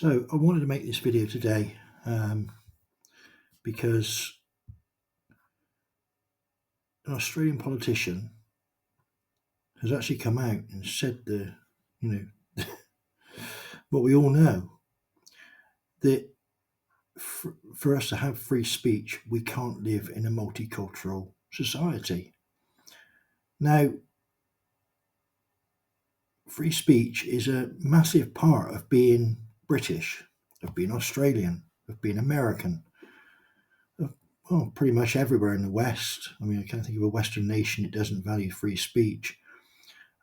So I wanted to make this video today because an Australian politician has actually come out and said what we all know, that for us to have free speech, we can't live in a multicultural society. Now, free speech is a massive part of being British, of being Australian, of being American, well, pretty much everywhere in the West. I mean, I can't think of a Western nation that doesn't value free speech.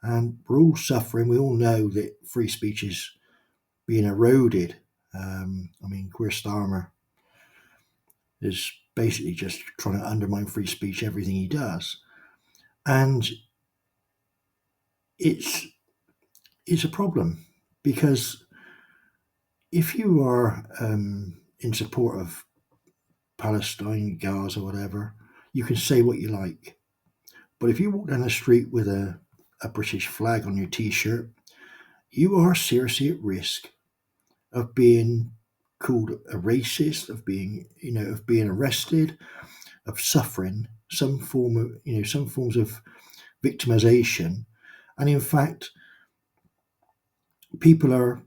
And we're all suffering. We all know that free speech is being eroded. Keir Starmer is basically just trying to undermine free speech, everything he does. And it's a problem, because if you are in support of Palestine, Gaza, whatever, you can say what you like. But if you walk down the street with a British flag on your t-shirt, you are seriously at risk of being called a racist, of being arrested, of suffering some forms of victimization. And in fact, people are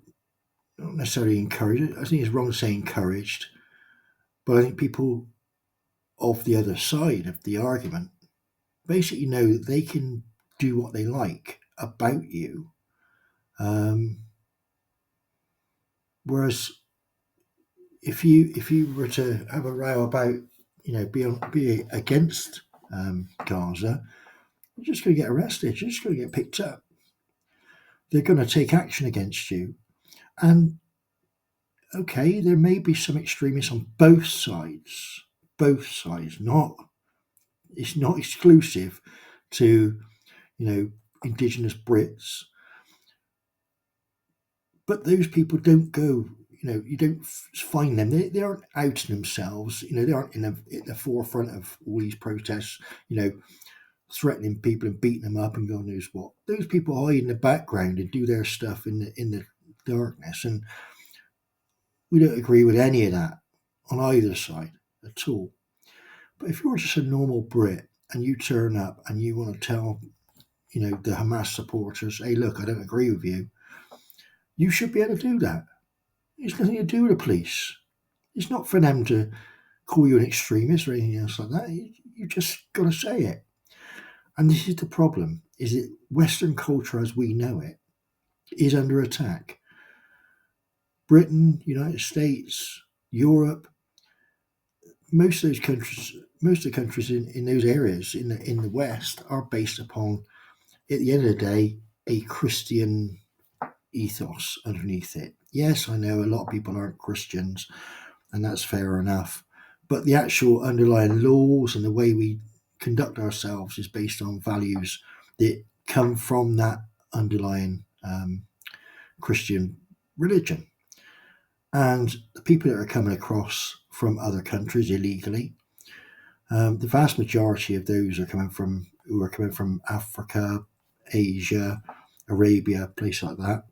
not necessarily encouraged. I think it's wrong to say encouraged, but I think people of the other side of the argument basically know that they can do what they like about you. Whereas if you were to have a row about, be against Gaza, you're just going to get arrested. You're just going to get picked up. They're going to take action against you. And okay, there may be some extremists on both sides. Both sides. It's not exclusive to, Indigenous Brits. But those people don't go, you don't find them. They aren't outing themselves. They aren't in the forefront of all these protests, threatening people and beating them up and God knows what. Those people hide in the background and do their stuff in the darkness. And we don't agree with any of that on either side at all. But if you're just a normal Brit and you turn up and you want to tell, the Hamas supporters, hey, look, I don't agree with you, you should be able to do that. It's nothing to do with the police. It's not for them to call you an extremist or anything else like that. You just got to say it. And this is the problem, is that Western culture as we know it is under attack. Britain, United States, Europe, most of the countries in those areas in the West are based upon, at the end of the day, a Christian ethos underneath it. Yes, I know a lot of people aren't Christians, and that's fair enough. But the actual underlying laws and the way we conduct ourselves is based on values that come from that underlying Christian religion. And the people that are coming across from other countries illegally, the vast majority of those are coming from Africa, Asia, Arabia, places like that.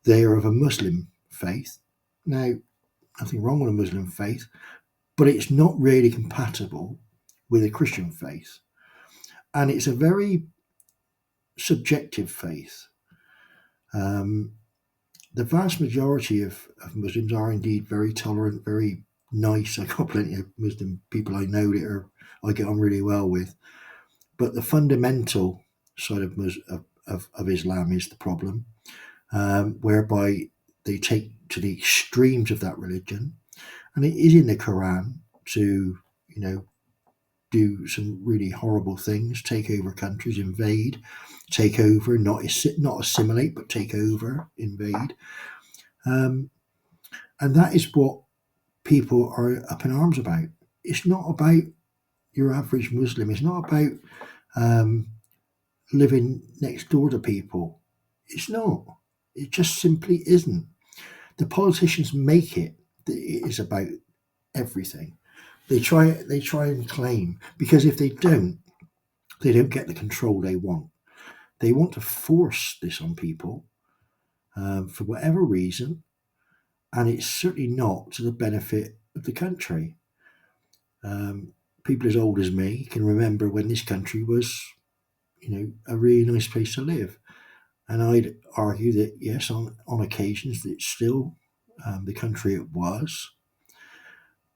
They are of a Muslim faith. Now, nothing wrong with a Muslim faith, but it's not really compatible with a Christian faith. And it's a very subjective faith. The vast majority of Muslims are indeed very tolerant, very nice. I've got plenty of Muslim people I know that I get on really well with. But the fundamental side of Islam is the problem, whereby they take to the extremes of that religion. And it is in the Quran to, do some really horrible things, take over countries, invade, take over, not assimilate, but take over, invade. And that is what people are up in arms about. It's not about your average Muslim. It's not about living next door to people. It's not. It just simply isn't. The politicians make it that it is about everything. They try and claim, because if they don't get the control they want. They want to force this on people for whatever reason, and it's certainly not to the benefit of the country. Um, People as old as me can remember when this country was, a really nice place to live. And I'd argue that, yes, on occasions, it's still the country it was,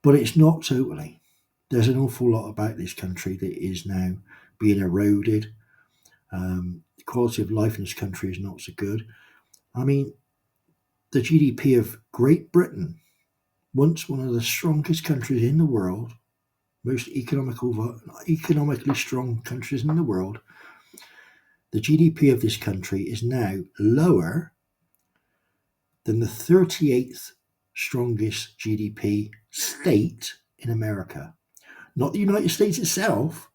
but it's not totally. There's an awful lot about this country that is now being eroded. The quality of life in this country is not so good. I mean, the GDP of Great Britain, once one of the strongest countries in the world, most economically strong countries in the world, the GDP of this country is now lower than the 38th strongest GDP state in America. Not the United States itself.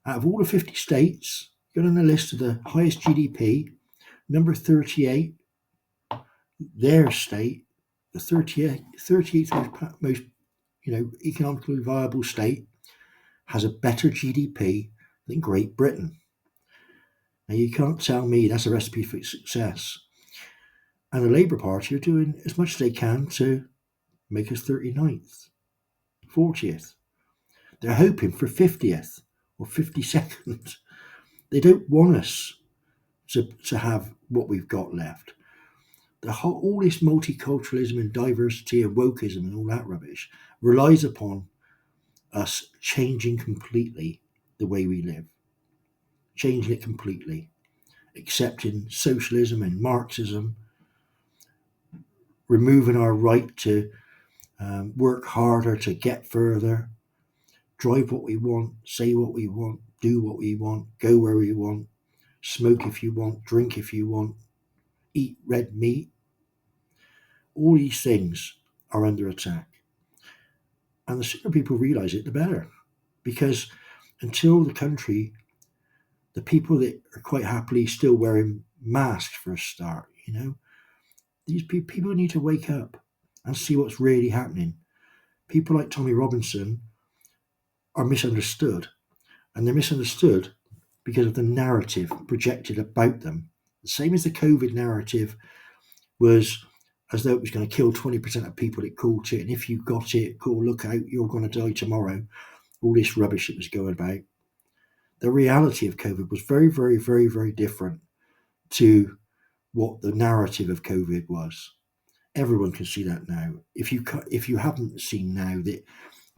Out of all the 50 states, got on the list of the highest GDP, number 38, their state, the 38th most economically viable state, has a better GDP than Great Britain. Now, you can't tell me that's a recipe for success. And the Labour Party are doing as much as they can to make us 39th, 40th. They're hoping for 50th or 52nd. They don't want us to have what we've got left. All this multiculturalism and diversity and wokeism and all that rubbish relies upon us changing completely the way we live, changing it completely, accepting socialism and Marxism, removing our right to work harder to get further, drive what we want, say what we want, do what we want, go where we want, smoke if you want, drink if you want, eat red meat. All these things are under attack. And the sooner people realise it, the better. Because until the people that are quite happily still wearing masks for a start, these people need to wake up and see what's really happening. People like Tommy Robinson are misunderstood, and they're misunderstood because of the narrative projected about them. The same as the COVID narrative was as though it was going to kill 20% of people that caught it, and if you got it, cool, look out, you're going to die tomorrow. All this rubbish that was going about. The reality of COVID was very, very, very, very different to what the narrative of COVID was. Everyone can see that now. If you haven't seen now that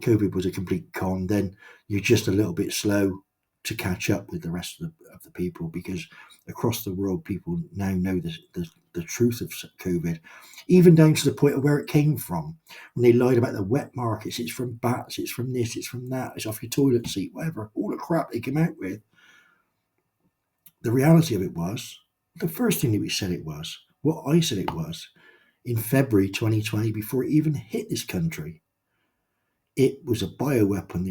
COVID was a complete con, then you're just a little bit slow to catch up with the rest of the people, because across the world people now know the truth of COVID, even down to the point of where it came from. When they lied about the wet markets, it's from bats, it's from this, it's from that, it's off your toilet seat, whatever, all the crap they came out with. The reality of it was, the first thing that we said it was, what I said it was, in February 2020, before it even hit this country, it was a bioweapon.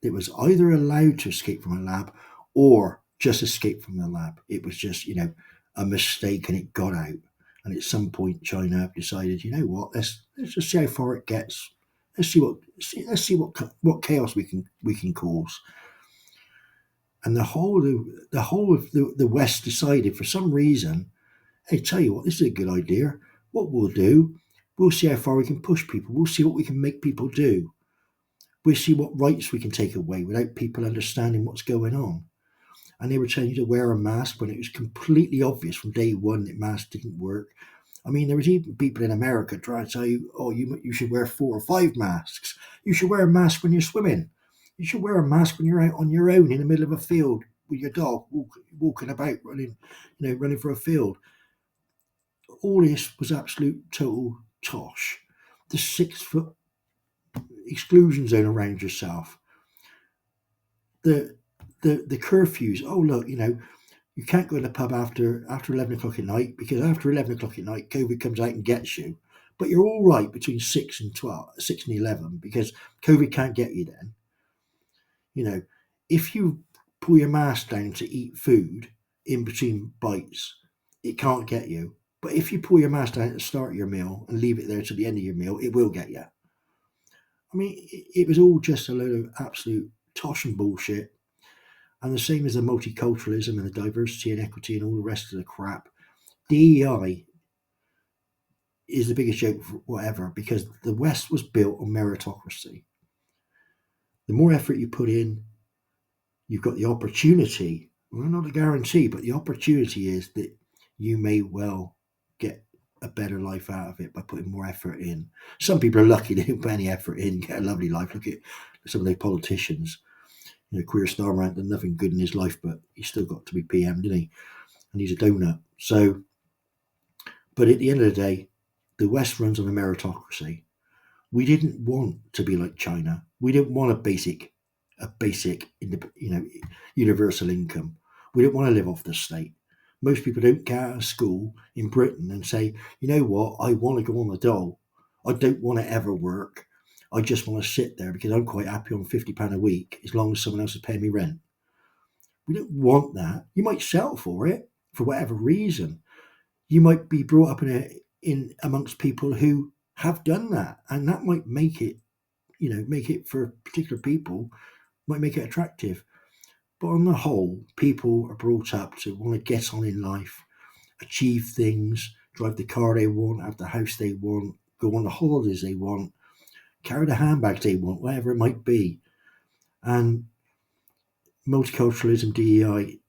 It was either allowed to escape from a lab or just escape from the lab. It was just, a mistake, and it got out. And at some point, China decided, you know what, let's just see how far it gets. Let's see what chaos we can cause. And the whole of the West decided, for some reason, hey, tell you what, this is a good idea. What we'll do, we'll see how far we can push people. We'll see what we can make people do. We'll see what rights we can take away without people understanding what's going on. And they were telling you to wear a mask when it was completely obvious from day one that masks didn't work. I mean, there was even people in America trying to tell you, oh, you should wear 4 or 5 masks. You should wear a mask when you're swimming. You should wear a mask when you're out on your own in the middle of a field with your dog, walking about, running for a field. All this was absolute total tosh. The 6-foot exclusion zone around yourself. The curfews. Oh, look, you can't go to the pub after 11 o'clock at night, because after 11 o'clock at night, COVID comes out and gets you. But you're all right between 6 and 11, because COVID can't get you then. If you pull your mask down to eat food in between bites, it can't get you. But if you pull your mask down at the start of your meal and leave it there to the end of your meal, it will get you. I mean, it was all just a load of absolute tosh and bullshit. And the same as the multiculturalism and the diversity and equity and all the rest of the crap. DEI is the biggest joke whatever, because the West was built on meritocracy. The more effort you put in, you've got the opportunity, well, not a guarantee, but the opportunity is that you may well get a better life out of it by putting more effort in. Some people are lucky they don't put any effort in, get a lovely life. Look at some of the politicians. Queer Starmer done nothing good in his life, but he's still got to be PM, didn't he? And he's a donut. So, but at the end of the day, the West runs on a meritocracy. We didn't want to be like China. We didn't want a basic, universal income. We didn't want to live off the state. Most people don't get out of school in Britain and say, you know what, I want to go on the dole. I don't want to ever work. I just want to sit there because I'm quite happy on £50 a week as long as someone else is paying me rent. We don't want that. You might settle for it for whatever reason. You might be brought up in amongst people who have done that, and that might make it, make it for particular people, might make it attractive. But on the whole, people are brought up to want to get on in life, achieve things, drive the car they want, have the house they want, go on the holidays they want, carry the handbags they want, whatever it might be. And multiculturalism, DEI,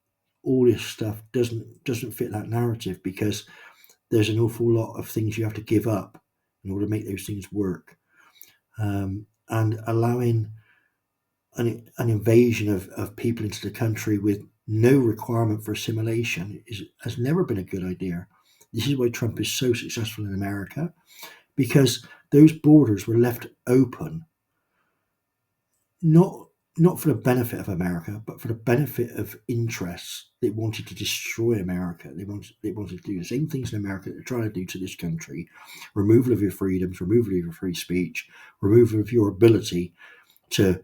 all this stuff doesn't fit that narrative, because there's an awful lot of things you have to give up in order to make those things work. And allowing an invasion of people into the country with no requirement for assimilation has never been a good idea. This is why Trump is so successful in America, because those borders were left open, not for the benefit of America, but for the benefit of interests that wanted to destroy America. They wanted to do the same things in America that they're trying to do to this country: removal of your freedoms, removal of your free speech, removal of your ability to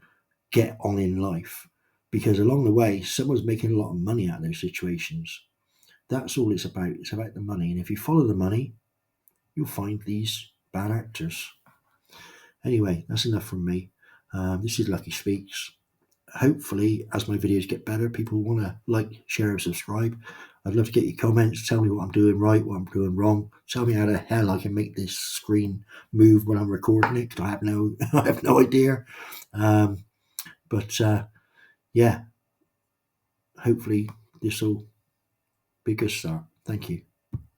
get on in life. Because along the way, someone's making a lot of money out of those situations. That's all it's about. It's about the money. And if you follow the money, you'll find these bad actors. Anyway, that's enough from me. This is Lucky Speaks. Hopefully, as my videos get better, people want to like, share, and subscribe. I'd love to get your comments. Tell me what I'm doing right, what I'm doing wrong. Tell me how the hell I can make this screen move when I'm recording it, because I have no idea. But yeah, hopefully this will be a good start. Thank you.